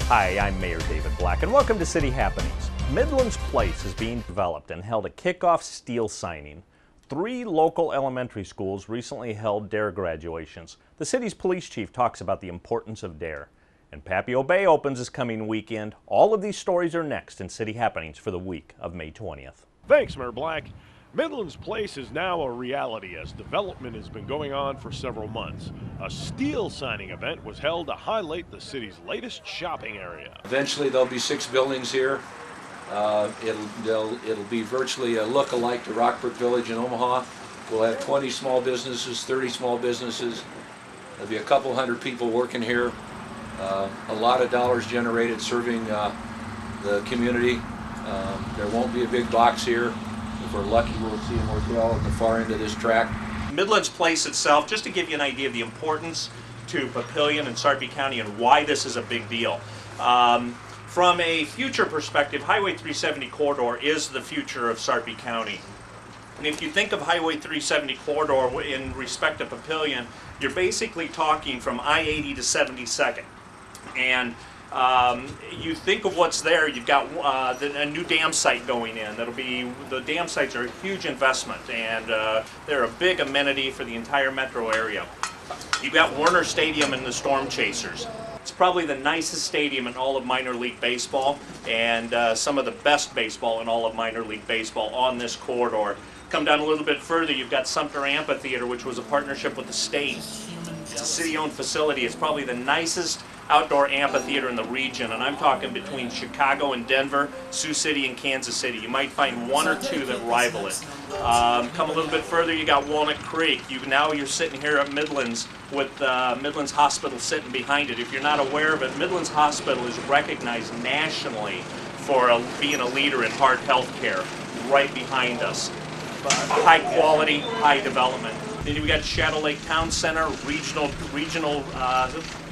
Hi, I'm Mayor David Black, and welcome to City Happenings. Midlands Place is being developed and held a kickoff steel signing. 3 local elementary schools recently held D.A.R.E graduations. The city's police chief talks about the importance of D.A.R.E. And Papio Bay opens this coming weekend. All of these stories are next in City Happenings for the week of May 20th. Thanks, Mayor Black. Midlands Place is now a reality as development has been going on for several months. A steel signing event was held to highlight the city's latest shopping area. Eventually there'll be 6 buildings here. It'll be virtually a look-alike to Rockbrook Village in Omaha. We'll have 20 small businesses, 30 small businesses. There'll be a couple hundred people working here. A lot of dollars generated serving the community. There won't be a big box here. If we're lucky, we'll see a motel at the far end of this track. Midlands Place itself, just to give you an idea of the importance to Papillion and Sarpy County and why this is a big deal. From a future perspective, Highway 370 corridor is the future of Sarpy County. And if you think of Highway 370 corridor in respect to Papillion, you're basically talking from I-80 to 72nd. And you think of what's there, you've got a new dam site going in. The dam sites are a huge investment, and they're a big amenity for the entire metro area. You've got Werner Stadium and the Storm Chasers. It's probably the nicest stadium in all of minor league baseball, and some of the best baseball in all of minor league baseball on this corridor. Come down a little bit further, you've got Sumter Amphitheater, which was a partnership with the state. It's a city-owned facility. It's probably the nicest outdoor amphitheater in the region, and I'm talking between Chicago and Denver, Sioux City and Kansas City. You might find 1 or 2 that rival it. Come a little bit further, you got Walnut Creek. Now you're sitting here at Midlands with Midlands Hospital sitting behind it. If you're not aware of it, Midlands Hospital is recognized nationally for being a leader in heart health care, right behind us. High quality, high development. Then you've got Shadow Lake Town Center, regional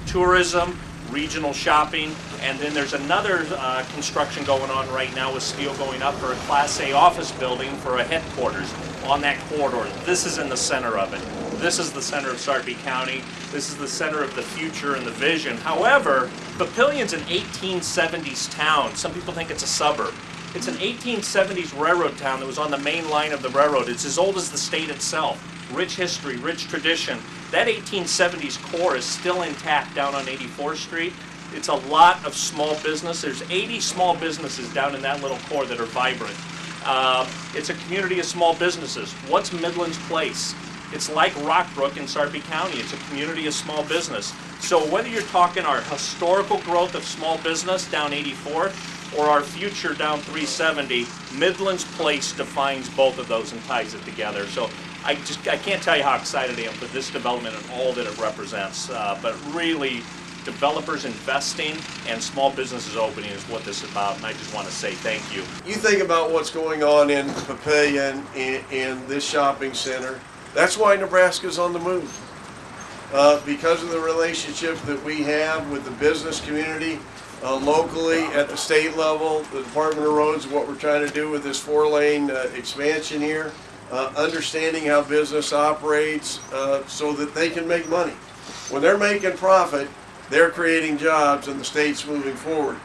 tourism, regional shopping, and then there's another construction going on right now with steel going up for a Class A office building for a headquarters on that corridor. This is in the center of it. This is the center of Sarpy County. This is the center of the future and the vision. However, Papillion's an 1870s town. Some people think it's a suburb. It's an 1870s railroad town that was on the main line of the railroad. It's as old as the state itself. Rich history, rich tradition. That 1870s core is still intact down on 84th Street. It's a lot of small business. There's 80 small businesses down in that little core that are vibrant. It's a community of small businesses. What's Midlands Place? It's like Rockbrook in Sarpy County. It's a community of small business. So whether you're talking our historical growth of small business down 84th or our future down 370, Midlands Place defines both of those and ties it together. So I can't tell you how excited I am for this development and all that it represents. But really, developers investing and small businesses opening is what this is about, and I just want to say thank you. You think about what's going on in Papillion, in this shopping center. That's why Nebraska's on the move. Because of the relationship that we have with the business community, locally at the state level, the Department of Roads, what we're trying to do with this 4-lane expansion here, understanding how business operates so that they can make money. When they're making profit, they're creating jobs and the state's moving forward.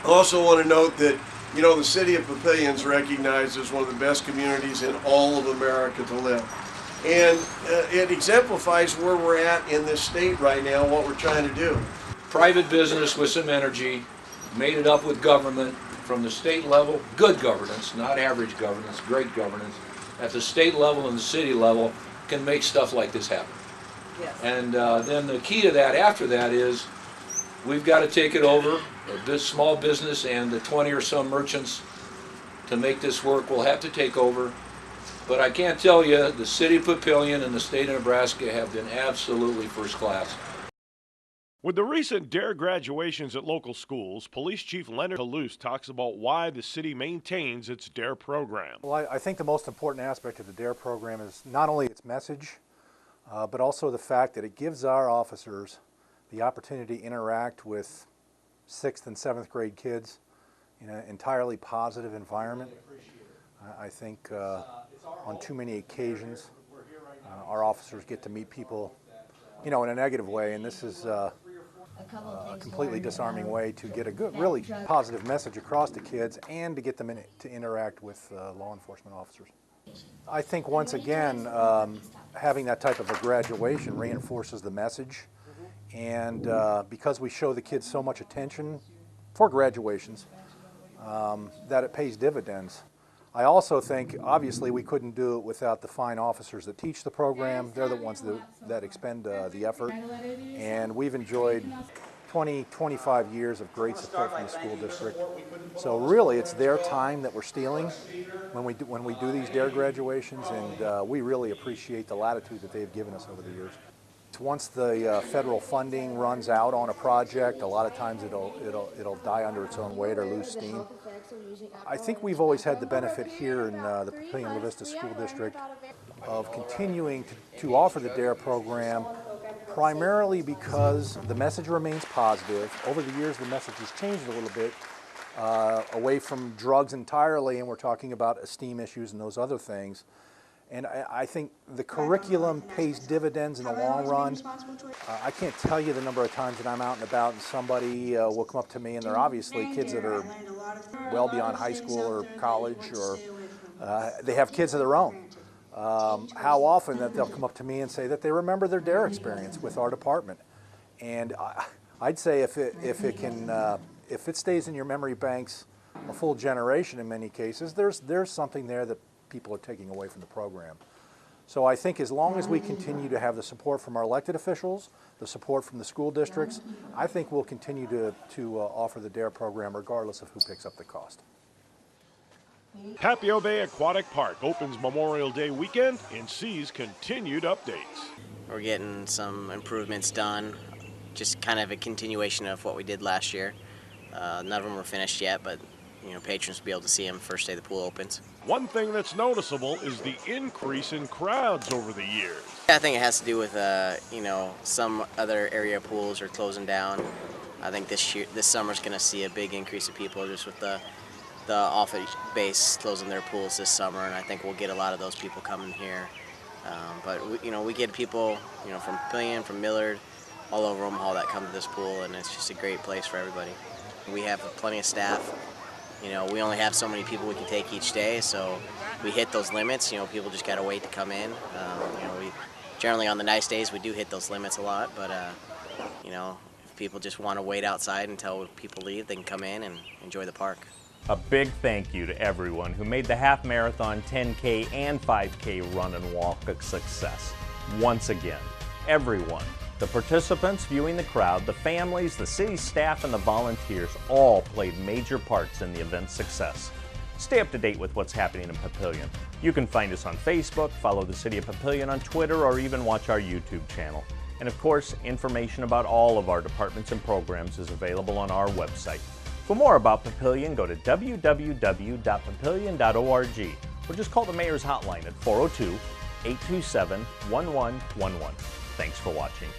I also want to note that, you know, the city of Papillion's recognized as one of the best communities in all of America to live. And it exemplifies where we're at in this state right now, what we're trying to do. Private business with some energy, made it up with government from the state level, good governance, not average governance, great governance, at the state level and the city level can make stuff like this happen. Yes. And then the key to that after that is we've got to take it over, this small business and the 20 or so merchants to make this work will have to take over. But I can't tell you, the city of Papillion and the state of Nebraska have been absolutely first class. With the recent D.A.R.E graduations at local schools, Police Chief Leonard Toulouse talks about why the city maintains its D.A.R.E program. Well, I think the most important aspect of the D.A.R.E program is not only its message, but also the fact that it gives our officers the opportunity to interact with 6th and 7th grade kids in an entirely positive environment. I think on too many occasions our officers get to meet people, you know, in a negative way, and this is a completely disarming way to get a good, really positive message across to kids and to get them to interact with law enforcement officers. I think once again, having that type of a graduation reinforces the message, and because we show the kids so much attention for graduations, that it pays dividends. I also think, obviously, we couldn't do it without the fine officers that teach the program. They're the ones that expend the effort, and we've enjoyed 25 years of great support from the school district. So really, it's their time that we're stealing when we do these D.A.R.E graduations, and we really appreciate the latitude that they've given us over the years. Once the federal funding runs out on a project, a lot of times it'll die under its own weight or lose steam. I think we've always had the benefit here in the Papillion-La Vista School District of continuing to offer the D.A.R.E program, primarily because the message remains positive. Over the years, the message has changed a little bit away from drugs entirely, and we're talking about esteem issues and those other things. And I think the curriculum pays dividends in the long run. I can't tell you the number of times that I'm out and about and somebody will come up to me, and they're obviously kids that are well beyond high school or college, or they have kids of their own. How often that they'll come up to me and say that they remember their D.A.R.E experience with our department. And I'd say if it stays in your memory banks a full generation in many cases, there's something there that people are taking away from the program. So I think as long as we continue to have the support from our elected officials, the support from the school districts, I think we'll continue to offer the D.A.R.E program regardless of who picks up the cost. Papio Bay Aquatic Park opens Memorial Day weekend and sees continued updates. We're getting some improvements done, just kind of a continuation of what we did last year. None of them were finished yet, but patrons will be able to see them first day the pool opens. One thing that's noticeable is the increase in crowds over the years. I think it has to do with some other area pools are closing down. I think this summer's going to see a big increase of people just with the office base closing their pools this summer, and I think we'll get a lot of those people coming here. But we get people from Papillion, from Millard, all over Omaha that come to this pool, and it's just a great place for everybody. We have plenty of staff. We only have so many people we can take each day, so we hit those limits. People just gotta wait to come in. We generally on the nice days we do hit those limits a lot, but if people just want to wait outside until people leave, they can come in and enjoy the park. A big thank you to everyone who made the half marathon, 10K, and 5K run and walk a success. Once again, everyone. The participants, viewing the crowd, the families, the city staff, and the volunteers all played major parts in the event's success. Stay up to date with what's happening in Papillion. You can find us on Facebook, follow the City of Papillion on Twitter, or even watch our YouTube channel. And of course, information about all of our departments and programs is available on our website. For more about Papillion, go to www.papillion.org or just call the Mayor's Hotline at 402-827-1111. Thanks for watching.